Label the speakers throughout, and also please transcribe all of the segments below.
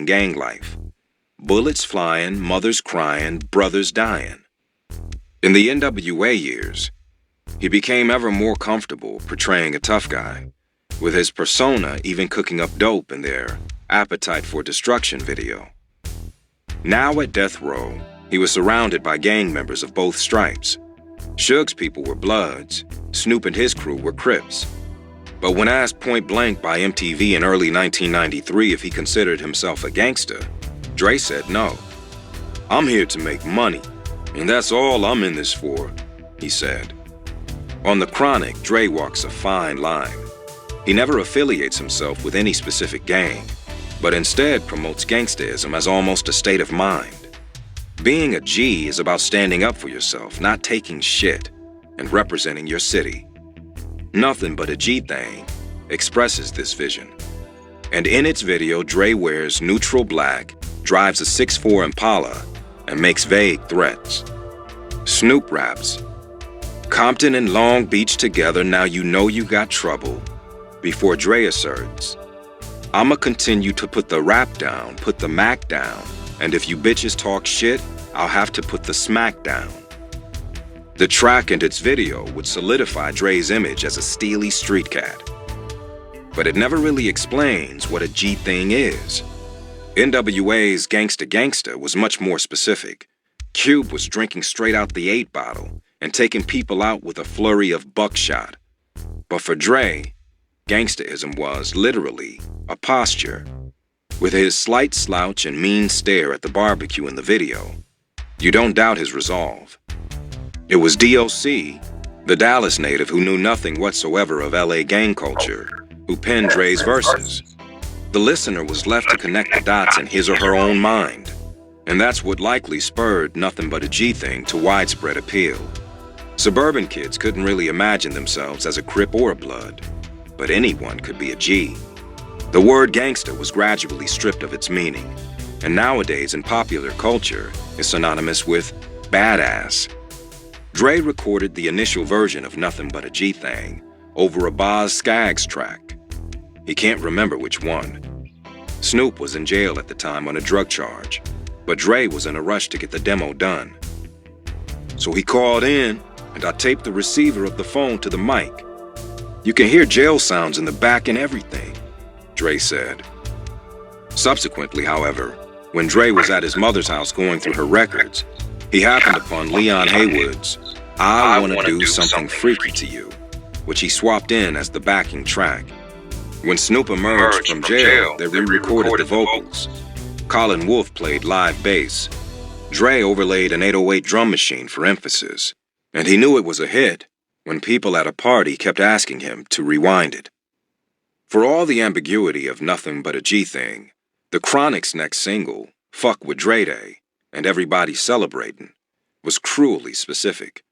Speaker 1: gang life. Bullets flying, mothers crying, brothers dying. In the NWA years, he became ever more comfortable portraying a tough guy, with his persona even cooking up dope in their Appetite for Destruction video. Now at death row, he was surrounded by gang members of both stripes. Suge's people were Bloods, Snoop and his crew were Crips. But when asked point blank by MTV in early 1993 if he considered himself a gangster, Dre said no. "I'm here to make money, and that's all I'm in this for," he said. On The Chronic, Dre walks a fine line. He never affiliates himself with any specific gang, but instead promotes gangsterism as almost a state of mind. Being a G is about standing up for yourself, not taking shit, and representing your city. Nothing But a G Thing expresses this vision. And in its video, Dre wears neutral black, drives a 6'4" Impala, and makes vague threats. Snoop raps, "Compton and Long Beach together, now you know you got trouble," before Dre asserts, "I'ma continue to put the rap down, put the Mac down, and if you bitches talk shit, I'll have to put the smack down." The track and its video would solidify Dre's image as a steely street cat. But it never really explains what a G Thing is. NWA's Gangsta Gangsta was much more specific. Cube was drinking straight out the 8 bottle and taking people out with a flurry of buckshot. But for Dre, gangsterism was, literally, a posture. With his slight slouch and mean stare at the barbecue in the video, you don't doubt his resolve. It was DOC, the Dallas native who knew nothing whatsoever of LA gang culture, who penned Dre's verses. The listener was left to connect the dots in his or her own mind, and that's what likely spurred Nothing But a G Thing to widespread appeal. Suburban kids couldn't really imagine themselves as a Crip or a Blood, but anyone could be a G. The word gangster was gradually stripped of its meaning, and nowadays in popular culture is synonymous with badass. Dre recorded the initial version of Nothing But a G Thing over a Boz Scaggs track. He can't remember which one. Snoop was in jail at the time on a drug charge, but Dre was in a rush to get the demo done. So he called in, and I taped the receiver of the phone to the mic. "You can hear jail sounds in the back and everything," Dre said. Subsequently, however, when Dre was at his mother's house going through her records, he happened upon Leon Haywood's "I Wanna Do Something Freaky to You," which he swapped in as the backing track. When Snoop emerged from jail, they re-recorded the vocals. Colin Wolfe played live bass. Dre overlaid an 808 drum machine for emphasis, and he knew it was a hit when people at a party kept asking him to rewind it. For all the ambiguity of Nothing But a G Thing, The Chronic's next single, Fuck With Dre Day, and Everybody Celebratin', was cruelly specific.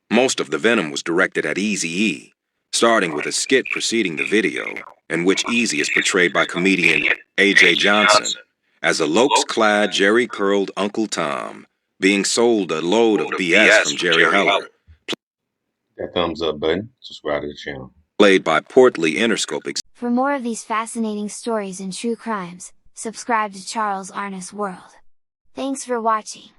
Speaker 1: Most of the venom was directed at Eazy-E, starting with a skit preceding the video, in which Eazy is portrayed by comedian A.J. Johnson as a Lopes-clad, jerry-curled Uncle Tom being sold a load of BS from Jerry Heller.
Speaker 2: That thumbs up button, subscribe to the channel.
Speaker 1: Played by portly Interscope.
Speaker 3: For more of these fascinating stories and true crimes, subscribe to Charles Arnis World. Thanks for watching.